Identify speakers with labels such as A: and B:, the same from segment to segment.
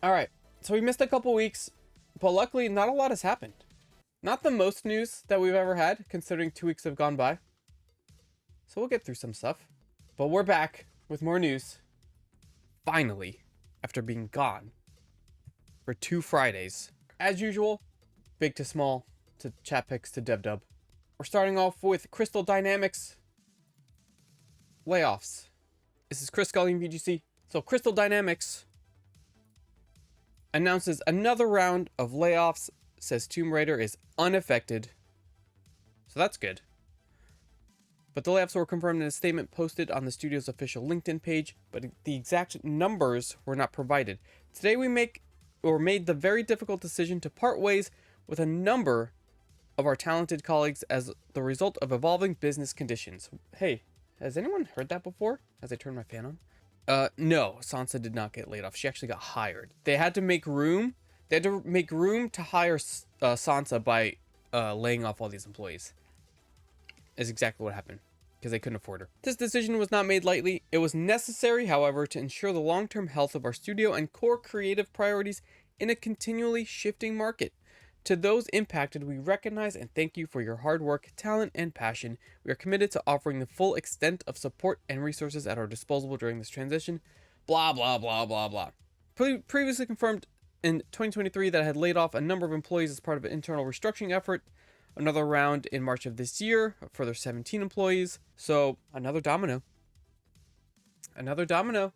A: All right, so we missed a couple weeks, but luckily not a lot has happened. Not the most news that we've ever had, considering 2 weeks have gone by. So we'll get through some stuff. But we're back with more news. Finally, after being gone for 2 Fridays. As usual, big to small, to chat picks to DevDub. We're starting off with Crystal Dynamics layoffs. This is Chris Scully in VGC. So Crystal Dynamics announces another round of layoffs, says Tomb Raider is unaffected. So that's good. But the layoffs were confirmed in a statement posted on the studio's official LinkedIn page, but the exact numbers were not provided. Today we made the very difficult decision to part ways with a number of our talented colleagues as the result of evolving business conditions. Hey, has anyone heard that before? As I turn my fan on? No, Sansa did not get laid off. She actually got hired. They had to make room. They had to make room to hire Sansa by laying off all these employees. Is exactly what happened, because they couldn't afford her. This decision was not made lightly. It was necessary, however, to ensure the long-term health of our studio and core creative priorities in a continually shifting market. To those impacted, we recognize and thank you for your hard work, talent, and passion. We are committed to offering the full extent of support and resources at our disposal during this transition. Blah, blah, blah, blah, blah. Previously confirmed in 2023 that I had laid off a number of employees as part of an internal restructuring effort. Another round in March of this year, a further 17 employees. So, another domino. Another domino.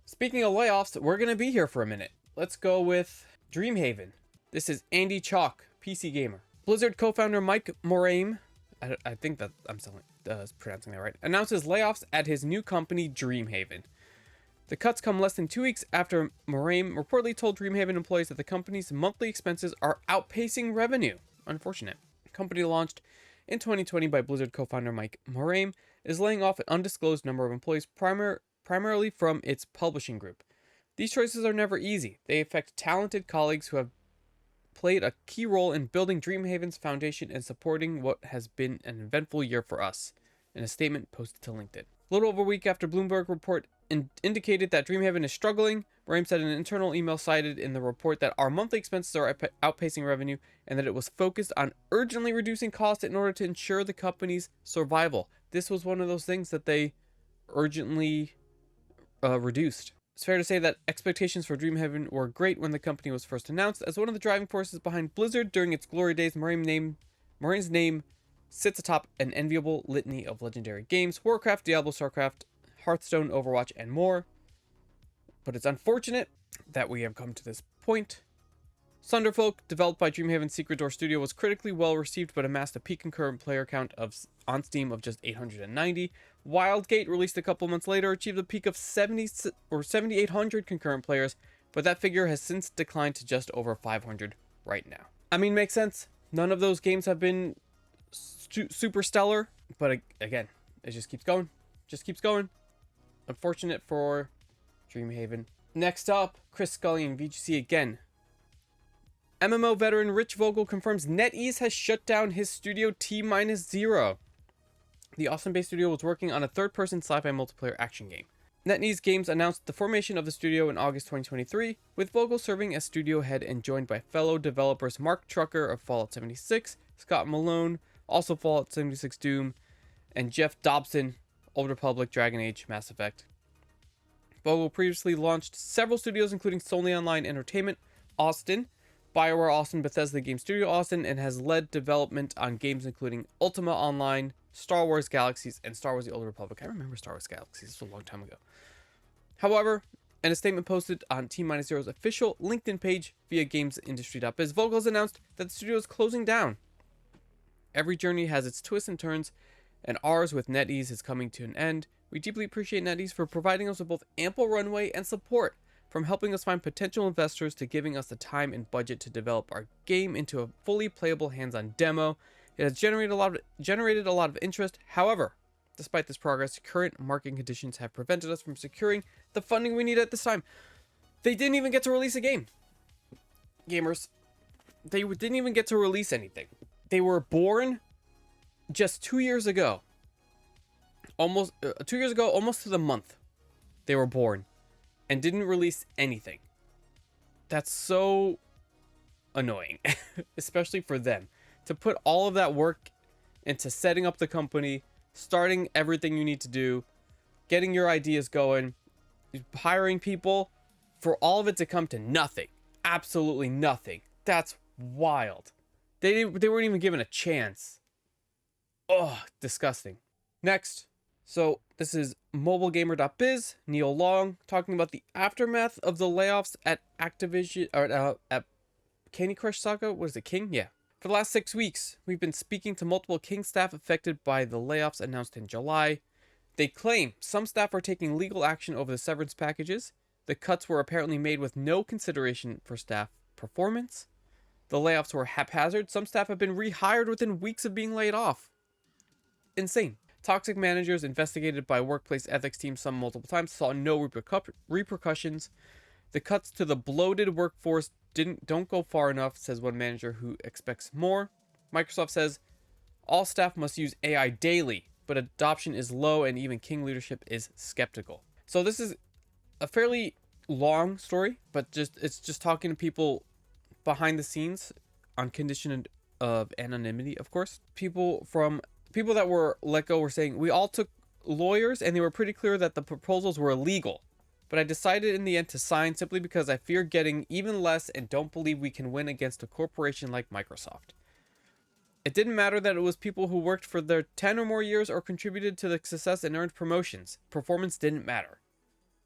A: Speaking of layoffs, we're going to be here for a minute. Let's go with Dreamhaven. This is Andy Chalk, PC gamer. Blizzard co-founder Mike Morhaime, I think that I'm pronouncing that right, announces layoffs at his new company, Dreamhaven. The cuts come less than 2 weeks after Morhaime reportedly told Dreamhaven employees that the company's monthly expenses are outpacing revenue. Unfortunate. The company launched in 2020 by Blizzard co-founder Mike Morhaime is laying off an undisclosed number of employees primarily from its publishing group. These choices are never easy. They affect talented colleagues who have played a key role in building Dreamhaven's foundation and supporting what has been an eventful year for us, in a statement posted to LinkedIn. A little over a week after Bloomberg report indicated that Dreamhaven is struggling, Morhaime said an internal email cited in the report that our monthly expenses are outpacing revenue and that it was focused on urgently reducing costs in order to ensure the company's survival. This was one of those things that they urgently reduced. It's fair to say that expectations for Dreamhaven were great when the company was first announced. As one of the driving forces behind Blizzard during its glory days, Morhaime's name sits atop an enviable litany of legendary games: Warcraft, Diablo, StarCraft, Hearthstone, Overwatch, and more. But it's unfortunate that we have come to this point. Thunderfolk, developed by Dreamhaven's Secret Door Studio, was critically well received but amassed a peak concurrent player count on Steam of just 890. Wildgate, released a couple months later, achieved a peak of 7,800 concurrent players, but that figure has since declined to just over 500 right now. I mean, makes sense. None of those games have been super stellar, but again, it just keeps going. Just keeps going. Unfortunate for Dreamhaven. Next up, Chris Scully in VGC again. MMO veteran Rich Vogel confirms NetEase has shut down his studio T-0. The Austin-based studio was working on a third-person sci-fi multiplayer action game. NetEase Games announced the formation of the studio in August 2023, with Vogel serving as studio head and joined by fellow developers Mark Trucker of Fallout 76, Scott Malone, also Fallout 76 Doom, and Jeff Dobson, Old Republic, Dragon Age, Mass Effect. Vogel previously launched several studios, including Solely Online Entertainment, Austin, BioWare Austin, Bethesda Game Studio Austin, and has led development on games including Ultima Online, Star Wars Galaxies, and Star Wars The Old Republic. I remember Star Wars Galaxies. This was a long time ago. However, in a statement posted on T-0's official LinkedIn page via gamesindustry.biz, Vogel has announced that the studio is closing down. Every journey has its twists and turns, and ours with NetEase is coming to an end. We deeply appreciate NetEase for providing us with both ample runway and support, from helping us find potential investors to giving us the time and budget to develop our game into a fully playable hands-on demo. It has generated a lot of interest. However, despite this progress, current market conditions have prevented us from securing the funding we need at this time. They didn't even get to release a game. Gamers, they didn't even get to release anything. They were born just 2 years ago. Almost 2 years ago, almost to the month, they were born and didn't release anything. That's so annoying, especially for them, to put all of that work into setting up the company, starting everything you need to do, getting your ideas going, hiring people, for all of it to come to nothing. Absolutely nothing. That's wild. They weren't even given a chance. Oh, disgusting. Next, so this is mobilegamer.biz, Neil Long, talking about the aftermath of the layoffs at Activision, or at Candy Crush Saga. What is it, King? Yeah. For the last 6 weeks, we've been speaking to multiple King staff affected by the layoffs announced in July. They claim some staff are taking legal action over the severance packages. The cuts were apparently made with no consideration for staff performance. The layoffs were haphazard. Some staff have been rehired within weeks of being laid off. Insane. Toxic managers investigated by workplace ethics teams some multiple times saw no repercussions. The cuts to the bloated workforce don't go far enough, says one manager who expects more. Microsoft says all staff must use AI daily, but adoption is low and even King leadership is skeptical. So this is a fairly long story, but it's just talking to people behind the scenes on condition of anonymity, of course. People that were let go were saying, we all took lawyers and they were pretty clear that the proposals were illegal. But I decided in the end to sign simply because I fear getting even less and don't believe we can win against a corporation like Microsoft. It didn't matter that it was people who worked for their 10 or more years or contributed to the success and earned promotions. Performance didn't matter.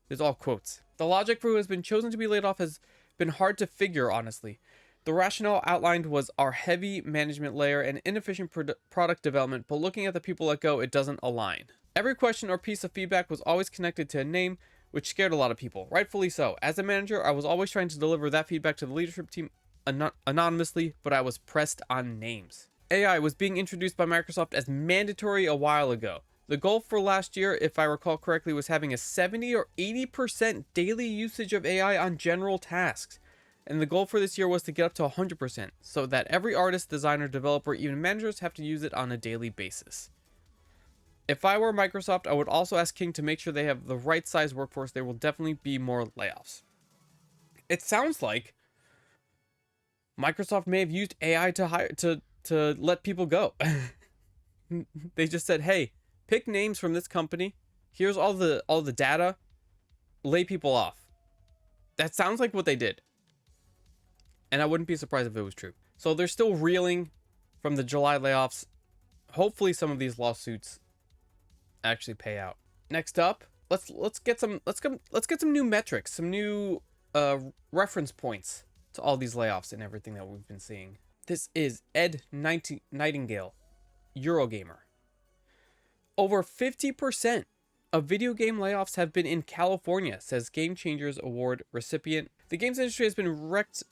A: There's all quotes. The logic for who has been chosen to be laid off has been hard to figure, honestly. The rationale outlined was our heavy management layer and inefficient product development, but looking at the people let go, it doesn't align. Every question or piece of feedback was always connected to a name, which scared a lot of people, rightfully so. As a manager, I was always trying to deliver that feedback to the leadership team anonymously, but I was pressed on names. AI was being introduced by Microsoft as mandatory a while ago. The goal for last year, if I recall correctly, was having a 70 or 80% daily usage of AI on general tasks. And the goal for this year was to get up to 100%, so that every artist, designer, developer, even managers have to use it on a daily basis. If I were Microsoft, I would also ask King to make sure they have the right size workforce. There will definitely be more layoffs. It sounds like Microsoft may have used AI to let people go. They just said, hey, pick names from this company. Here's all the data. Lay people off. That sounds like what they did. And I wouldn't be surprised if it was true. So they're still reeling from the July layoffs. Hopefully some of these lawsuits actually pay out. Next up, let's get some new metrics, some new reference points to all these layoffs and everything that we've been seeing. This is Ed Nightingale, Eurogamer. Over 50% of video game layoffs have been in California, says Game Changers Award recipient. The games industry has been racked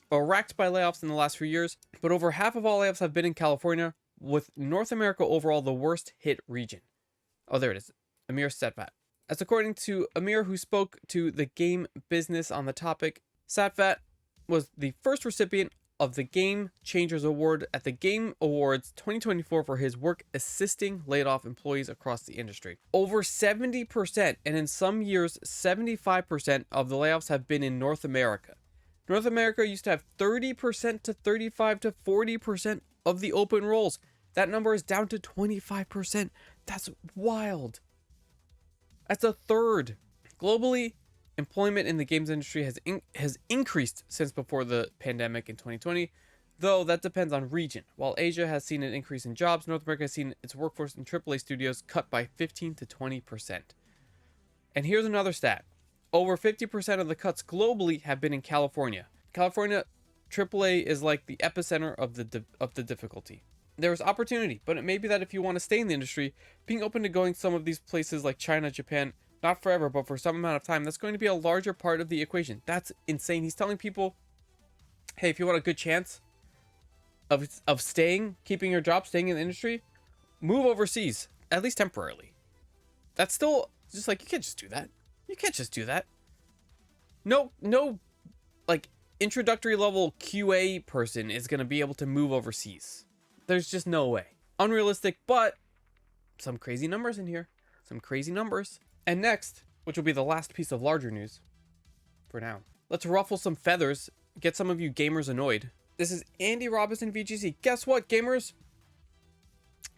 A: by layoffs in the last few years, but over half of all layoffs have been in California, with North America overall the worst hit region. Oh, there it is. Amir Satvat. That's according to Amir, who spoke to the game business on the topic. Satvat was the first recipient of the Game Changers Award at the Game Awards 2024 for his work assisting laid off employees across the industry. Over 70%, and in some years 75% of the layoffs have been in North America. North America used to have 30% to 35 to 40% of the open roles. That number is down to 25%. That's wild. That's a third. Globally, employment in the games industry has increased since before the pandemic in 2020, though that depends on region. While Asia has seen an increase in jobs, North America has seen its workforce in AAA studios cut by 15 to 20%. And here's another stat. Over 50% of the cuts globally have been in California. California AAA is like the epicenter of the difficulty. There is opportunity, but it may be that if you want to stay in the industry, being open to going some of these places like China, Japan, not forever, but for some amount of time, that's going to be a larger part of the equation. That's insane. He's telling people, hey, if you want a good chance of staying, keeping your job, staying in the industry, move overseas, at least temporarily. That's still just like, you can't just do that. You can't just do that. No, like introductory level QA person is going to be able to move overseas. There's just no way. Unrealistic, but some crazy numbers in here. Some crazy numbers. And next, which will be the last piece of larger news for now, let's ruffle some feathers. get some of you gamers annoyed. This is Andy Robinson, VGC. Guess what, gamers?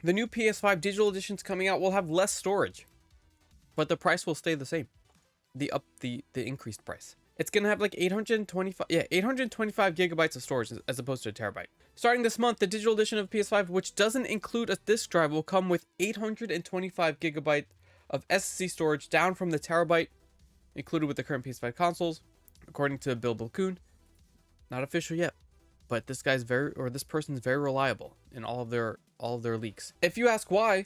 A: The new PS5 digital editions coming out will have less storage, but the price will stay the same. The increased price. It's gonna have like 825 gigabytes of storage as opposed to a terabyte. Starting this month, the digital edition of PS5, which doesn't include a disk drive, will come with 825 gigabyte of SSD storage, down from the terabyte included with the current PS5 consoles, according to Bill Balcoon. Not official yet, but this person's very reliable in all of their leaks. If you ask why,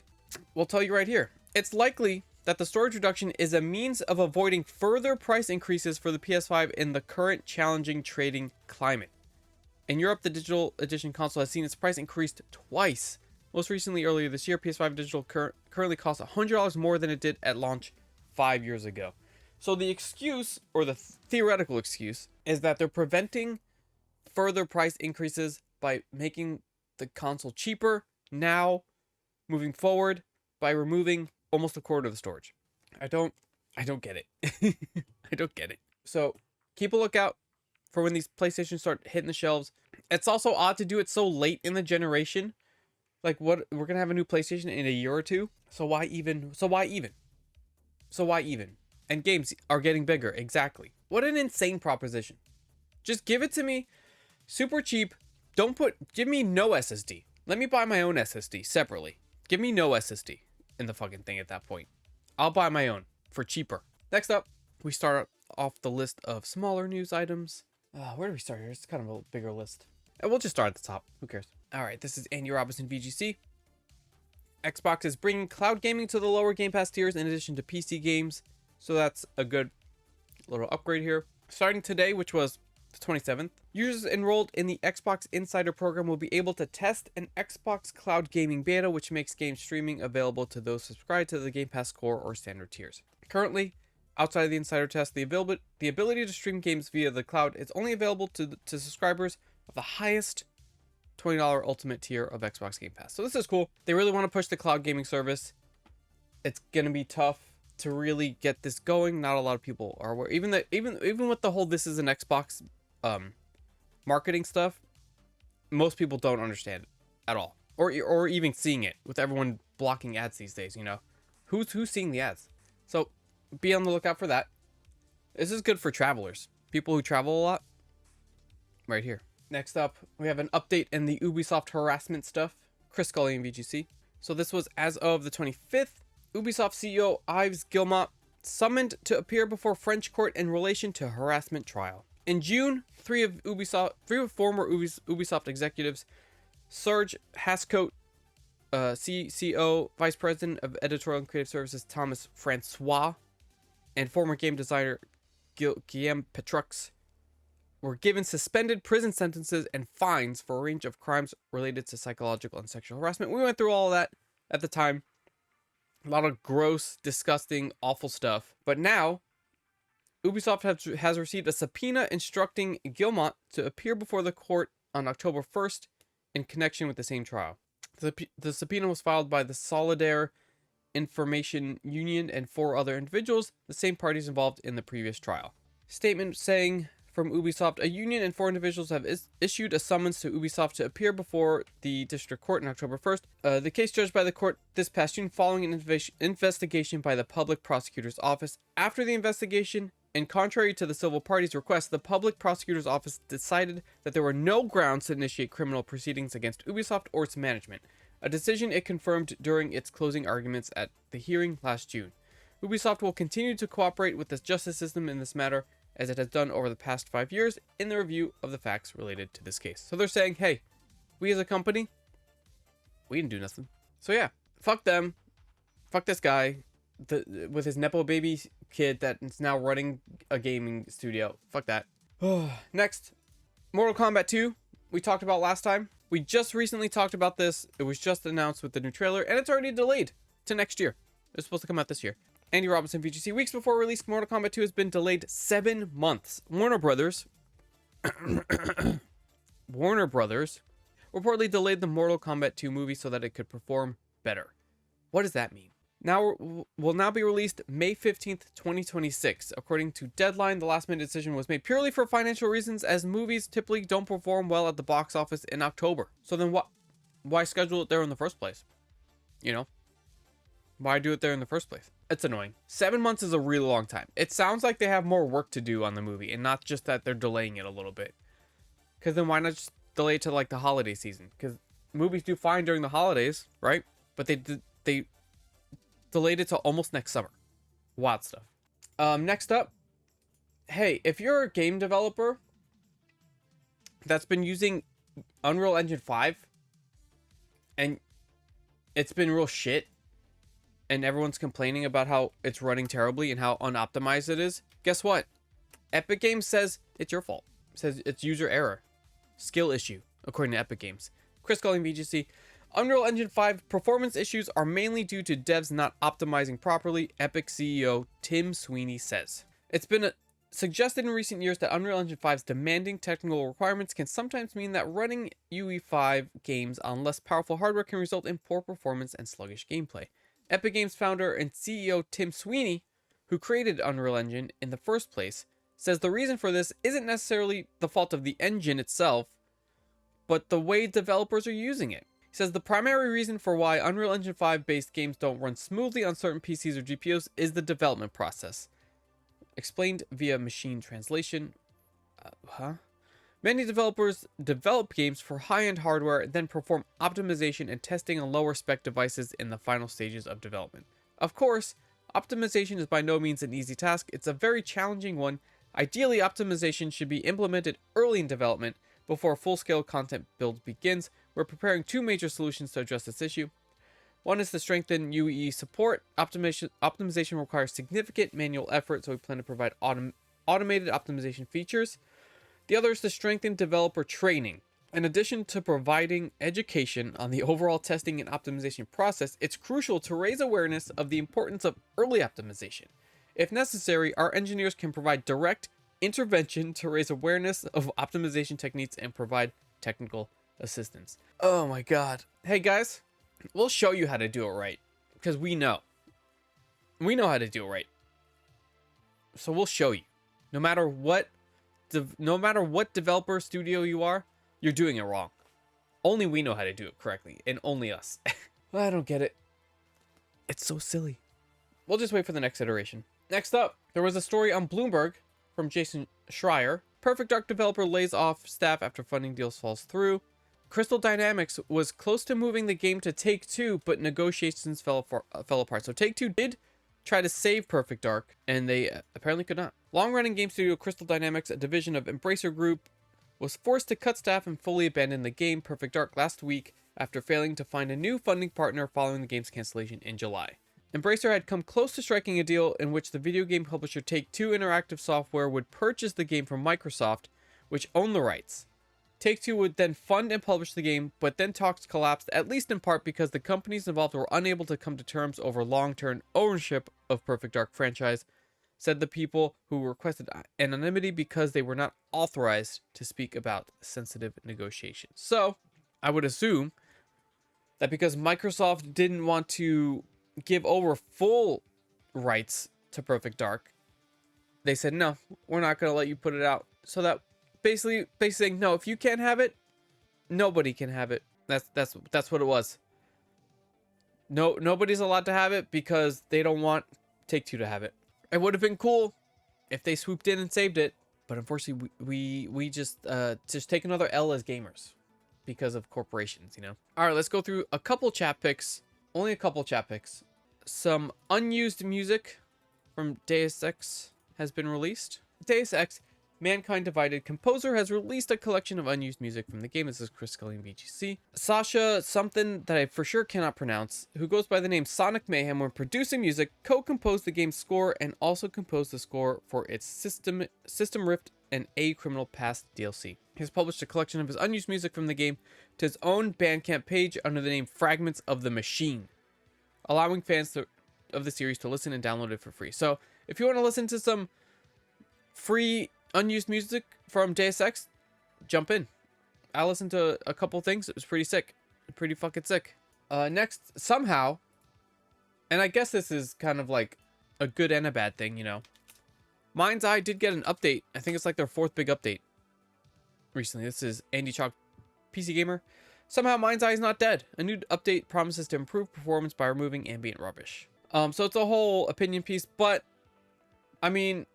A: we'll tell you right here. It's likely that the storage reduction is a means of avoiding further price increases for the PS5 in the current challenging trading climate. In Europe, the digital edition console has seen its price increased twice. Most recently, earlier this year, PS5 digital currently costs $100 more than it did at launch 5 years ago. So the excuse, or the theoretical excuse, is that they're preventing further price increases by making the console cheaper now, moving forward, by removing almost a quarter of the storage. I don't get it. I don't get it. So keep a lookout for when these PlayStations start hitting the shelves. It's also odd to do it so late in the generation. Like, what, we're gonna have a new PlayStation in a year or two. So why even? And games are getting bigger. Exactly. What an insane proposition. Just give it to me super cheap. Give me no SSD. Let me buy my own SSD separately. Give me no SSD in the fucking thing at that point. I'll buy my own for cheaper. Next up, we start off the list of smaller news items. Where do we start here? It's kind of a bigger list. And we'll just start at the top. Who cares? All right, this is Andy Robinson, VGC. Xbox is bringing cloud gaming to the lower Game Pass tiers in addition to PC games. So that's a good little upgrade here. Starting today, which was the 27th, users enrolled in the Xbox Insider program will be able to test an Xbox Cloud Gaming beta, which makes game streaming available to those subscribed to the Game Pass Core or Standard tiers. Currently, outside of the Insider test, the ability to stream games via the cloud is only available to subscribers of the highest $20 Ultimate tier of Xbox Game Pass. So this is cool. They really want to push the cloud gaming service. It's gonna be tough to really get this going. Not a lot of people are aware. Even with the whole "this is an Xbox" marketing stuff, most people don't understand it at all, or even seeing it with everyone blocking ads these days. You know, who's seeing the ads? So be on the lookout for that. This is good for travelers, people who travel a lot. Right here. Next up, we have an update in the Ubisoft harassment stuff. Chris Scully and VGC. So this was as of the 25th. Ubisoft CEO Yves Guillemot summoned to appear before French court in relation to harassment trial. In June, three of former Ubisoft executives, Serge Hascote, CCO, Vice President of Editorial and Creative Services Thomas Francois, and former game designer Guillaume Petrux, were given suspended prison sentences and fines for a range of crimes related to psychological and sexual harassment. We went through all of that at the time. A lot of gross, disgusting, awful stuff. But now, Ubisoft has received a subpoena instructing Guillemot to appear before the court on October 1st in connection with the same trial. The subpoena was filed by the Solidaire Information Union and 4 other individuals, the same parties involved in the previous trial. Statement saying from Ubisoft, a union and 4 individuals have issued a summons to Ubisoft to appear before the district court on October 1st. The case judged by the court this past June following an investigation by the public prosecutor's office. After the investigation, and contrary to the civil party's request, the public prosecutor's office decided that there were no grounds to initiate criminal proceedings against Ubisoft or its management, a decision it confirmed during its closing arguments at the hearing last June. Ubisoft will continue to cooperate with the justice system in this matter, as it has done over the past 5 years in the review of the facts related to this case. So they're saying, hey, we as a company, we didn't do nothing. So yeah, fuck them. Fuck this guy with his Nepo baby kid that is now running a gaming studio. Fuck that. Next, Mortal Kombat 2, we talked about last time. We just recently talked about this. It was just announced with the new trailer, and it's already delayed to next year. It's supposed to come out this year. Andy Robinson, VGC. Weeks before release, Mortal Kombat 2 has been delayed 7 months. Warner Brothers reportedly delayed the Mortal Kombat 2 movie so that it could perform better. What does that mean? will now be released May 15th, 2026. According to Deadline, the last minute decision was made purely for financial reasons, as movies typically don't perform well at the box office in October. So then why schedule it there in the first place? You know? Why do it there in the first place? It's annoying. 7 months is a really long time. It sounds like they have more work to do on the movie, and not just that they're delaying it a little bit. Because then why not just delay it to like the holiday season? Because movies do fine during the holidays, right? But they delayed it to almost next summer. Wild stuff. Next up, hey, if you're a game developer that's been using Unreal Engine 5 and it's been real shit and everyone's complaining about how it's running terribly and how unoptimized it is, guess what? Epic Games says it's your fault. It says it's user error. Skill issue, according to Epic Games. Chris Culling, VGC. Unreal Engine 5 performance issues are mainly due to devs not optimizing properly, Epic CEO Tim Sweeney says. It's been suggested in recent years that Unreal Engine 5's demanding technical requirements can sometimes mean that running UE5 games on less powerful hardware can result in poor performance and sluggish gameplay. Epic Games founder and CEO Tim Sweeney, who created Unreal Engine in the first place, says the reason for this isn't necessarily the fault of the engine itself, but the way developers are using it. He says the primary reason for why Unreal Engine 5 based games don't run smoothly on certain PCs or GPUs is the development process. Explained via machine translation. Many developers develop games for high-end hardware, then perform optimization and testing on lower spec devices in the final stages of development. Of course, optimization is by no means an easy task. It's a very challenging one. Ideally, optimization should be implemented early in development before full-scale content build begins. We're preparing two major solutions to address this issue. One is to strengthen UE support. Optimization requires significant manual effort, so we plan to provide automated optimization features. The other is to strengthen developer training. In addition to providing education on the overall testing and optimization process, it's crucial to raise awareness of the importance of early optimization. If necessary, our engineers can provide direct intervention to raise awareness of optimization techniques and provide technical assistance. Oh my god. Hey guys, we'll show you how to do it right, because we know how to do it right. So we'll show you. No matter what developer studio you are, you're doing it wrong. Only we know how to do it correctly, and only us. I don't get it. It's so silly. We'll just wait for the next iteration. Next up, there was a story on Bloomberg from Jason Schreier. Perfect Dark developer lays off staff after funding deals falls through. Crystal Dynamics was close to moving the game to Take-Two, but negotiations fell apart. So Take-Two did try to save Perfect Dark, and they apparently could not. Long-running game studio Crystal Dynamics, a division of Embracer Group, was forced to cut staff and fully abandon the game Perfect Dark last week after failing to find a new funding partner following the game's cancellation in July. Embracer had come close to striking a deal in which the video game publisher Take-Two Interactive Software would purchase the game from Microsoft, which owned the rights. Take-Two would then fund and publish the game, but then talks collapsed, at least in part because the companies involved were unable to come to terms over long-term ownership of Perfect Dark franchise, said the people who requested anonymity because they were not authorized to speak about sensitive negotiations. So, I would assume that because Microsoft didn't want to give over full rights to Perfect Dark, they said, no, we're not going to let you put it out. So that basically saying, no, if you can't have it, nobody can have it. That's what it was. No, nobody's allowed to have it because they don't want Take-Two to have it. It would have been cool if they swooped in and saved it, but unfortunately we just take another L as gamers because of corporations, you know. All right, let's go through a couple chat picks. Only a couple chat picks. Some unused music from Deus Ex has been released. Deus Ex Mankind Divided composer has released a collection of unused music from the game. This is Chris Culling, BGC. Sasha, something that I for sure cannot pronounce, who goes by the name Sonic Mayhem, when producing music, co-composed the game's score and also composed the score for its System Rift and A Criminal Past DLC. He has published a collection of his unused music from the game to his own Bandcamp page under the name Fragments of the Machine, allowing fans of the series to listen and download it for free. So if you want to listen to some free unused music from Deus Ex, jump in. I listened to a couple things. It was pretty sick. Pretty fucking sick. Next, somehow, And I guess this is kind of like a good and a bad thing, you know. Mind's Eye did get an update. I think it's like their 4th big update recently. This is Andy Chalk, PC Gamer. Somehow Mind's Eye is not dead. A new update promises to improve performance by removing ambient rubbish. So it's a whole opinion piece, but I mean,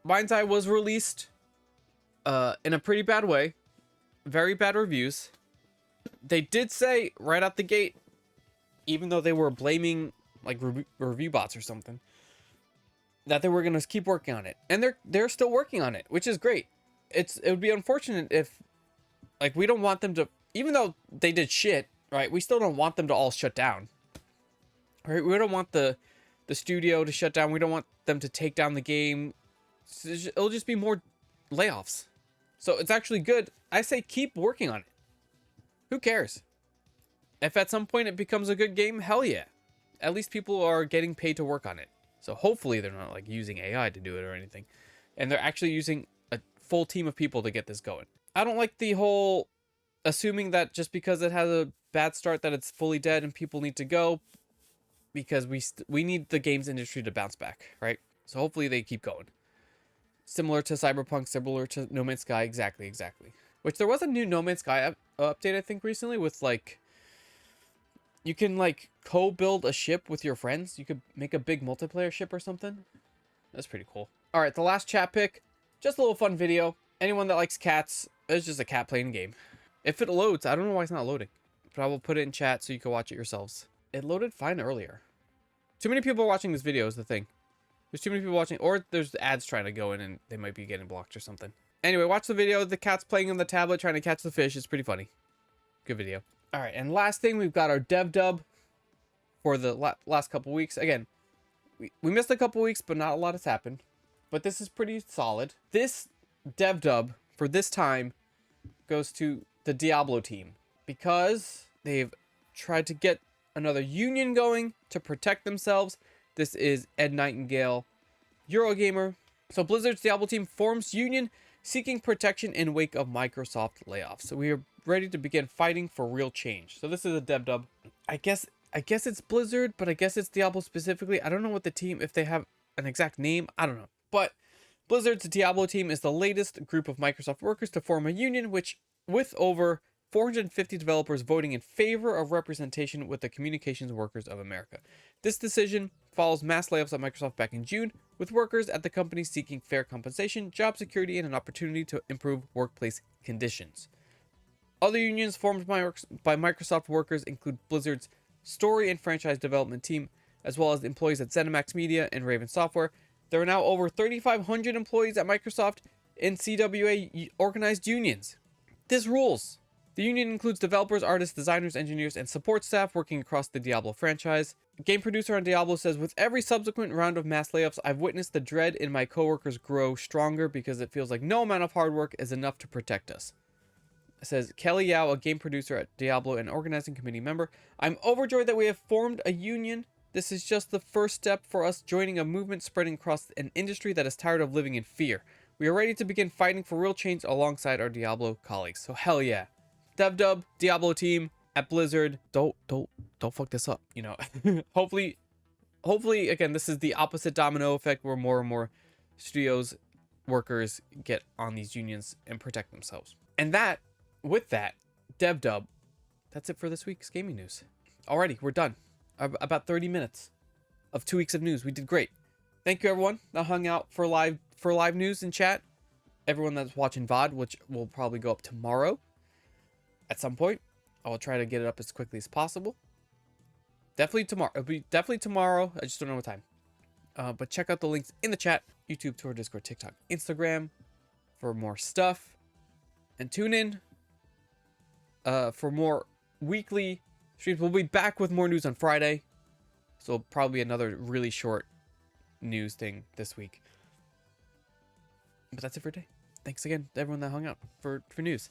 A: Mind's Eye was released in a pretty bad way. Very bad reviews. They did say right out the gate, even though they were blaming like review bots or something, that they were going to keep working on it. And they're still working on it, which is great. It would be unfortunate if, like, we don't want them to, even though they did shit, right? We still don't want them to all shut down. Right? We don't want the studio to shut down. We don't want them to take down the game. It'll just be more layoffs. So it's actually good. I say keep working on it. Who cares? If at some point it becomes a good game, hell yeah. At least people are getting paid to work on it. So hopefully they're not like using AI to do it or anything. And they're actually using a full team of people to get this going. I don't like the whole assuming that just because it has a bad start that it's fully dead and people need to go, because we need the games industry to bounce back, right? So hopefully they keep going. Similar to Cyberpunk, similar to No Man's Sky, exactly. Which there was a new No Man's Sky update, I think, recently with like, you can like co-build a ship with your friends. You could make a big multiplayer ship or something. That's pretty cool. All right, the last chat pick, just a little fun video. Anyone that likes cats, it's just a cat playing a game. If it loads, I don't know why it's not loading, but I will put it in chat so you can watch it yourselves. It loaded fine earlier. Too many people are watching this video is the thing. There's too many people watching, or there's ads trying to go in and they might be getting blocked or something. Anyway, watch the video. The cat's playing on the tablet trying to catch the fish. It's pretty funny. Good video. All right, and last thing, we've got our dev dub for the last couple weeks. Again, we missed a couple weeks, but not a lot has happened. But this is pretty solid. This dev dub for this time goes to the Diablo team because they've tried to get another union going to protect themselves. This is Ed Nightingale, Eurogamer. So Blizzard's Diablo team forms union seeking protection in wake of Microsoft layoffs. So we are ready to begin fighting for real change. So this is a dev dub. I guess it's Blizzard, but I guess it's Diablo specifically. I don't know what the team, if they have an exact name, I don't know. But Blizzard's Diablo team is the latest group of Microsoft workers to form a union, which with over 450 developers voting in favor of representation with the Communications Workers of America. This decision follows mass layoffs at Microsoft back in June, with workers at the company seeking fair compensation, job security, and an opportunity to improve workplace conditions. Other unions formed by Microsoft workers include Blizzard's story and franchise development team, as well as employees at ZeniMax Media and Raven Software. There are now over 3,500 employees at Microsoft in CWA organized unions. This rules. The union includes developers, artists, designers, engineers, and support staff working across the Diablo franchise. A game producer on Diablo says, with every subsequent round of mass layoffs, I've witnessed the dread in my coworkers grow stronger because it feels like no amount of hard work is enough to protect us. It says, Kelly Yao, a game producer at Diablo and organizing committee member, I'm overjoyed that we have formed a union. This is just the first step for us joining a movement spreading across an industry that is tired of living in fear. We are ready to begin fighting for real change alongside our Diablo colleagues. So hell yeah. DevDub, Diablo team at Blizzard. Don't fuck this up, you know. hopefully again, this is the opposite domino effect where more and more studios workers get on these unions and protect themselves. And with that, DevDub, that's it for this week's gaming news. Alrighty, we're done. About 30 minutes of 2 weeks of news. We did great. Thank you everyone that hung out for live news and chat. Everyone that's watching VOD, which will probably go up tomorrow. At some point, I will try to get it up as quickly as possible. Definitely tomorrow. It'll be definitely tomorrow. I just don't know what time. But check out the links in the chat. YouTube, Twitter, Discord, TikTok, Instagram for more stuff. And tune in for more weekly streams. We'll be back with more news on Friday. So probably another really short news thing this week. But that's it for today. Thanks again to everyone that hung out for news.